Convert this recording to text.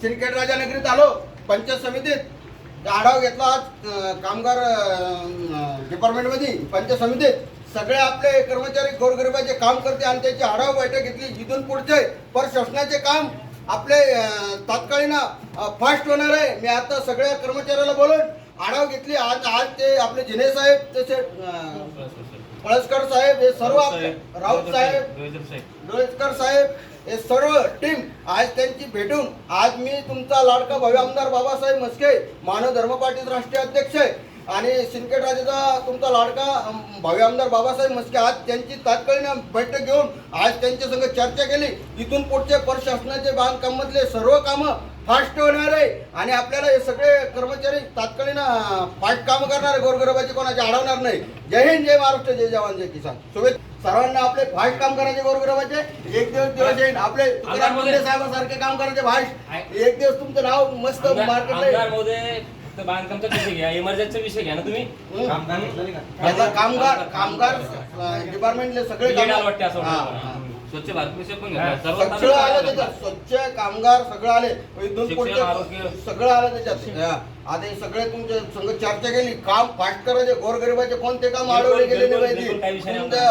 सिंदखेड राजानगरीत आलो पंचायत समितीत आढावा घेतला आज कामगार डिपार्टमेंटमध्ये पंचायत समितीत सगळे आपले कर्मचारी गोरगरिबाचे काम करते आणि त्याची आढावा बैठक घेतली। इथून पुढचे प्रशासनाचे काम आपले तात्काळीनं फास्ट होणार आहे। मी आता सगळ्या कर्मचाऱ्याला बोलून आढावा घेतली। आज ते आपले जिने साहेब तसे पळसकर साहेब हे सर्व राऊत साहेब डोळेकर साहेब हे सर्व टीम आज त्यांची भेटून आज मी तुमचा लाडका भव्य आमदार बाबासाहेब म्हस्के मानव धर्म पार्टीचे राष्ट्रीय अध्यक्ष आहे आणि सिंदखेड राजाचा तुमचा लाडका भव्य आमदार बाबासाहेब म्हस्के आज त्यांची तात्कालीन बैठक घेऊन आज त्यांच्या संग चर्चा केली। इथून पुढचे प्रशासनाचे बांधकामातले सर्व कामं फास्ट होणार आहे आणि आपल्याला हे सगळे कर्मचारी तात्कालीन फास्ट काम करणार आहे, गोरगरिबाचे कोणाचे अडवणार नाही। जय हिंद, जय महाराष्ट्र, जय जवान, जय किसान। शुभेच्छा सर्वांना। आपले फास्ट काम करायचे गोरगरिबाचे एक दिवस येईल आपले तुकाराम मुंडे साहेबांसारखे काम करायचे फास्ट एक दिवस तुमचं नाव मस्त मार्केटला बांधकामचा विषय घ्या, इमर्जन्सीचा विषय घ्या ना तुम्ही। कामगार डिपार्टमेंटले सगळे स्वच्छ भारत मिशन पण घ्या, सगळं आलं त्याच्यात, स्वच्छ कामगार सगळं आले, इथून पुढचे सगळं आलं त्याच्यात। आता हे सगळे तुमच्या संग चर्चा केली, काम फास्ट करायचे, गोरगरिबाचे कोणते काम अडवले गेले नाही पाहिजे।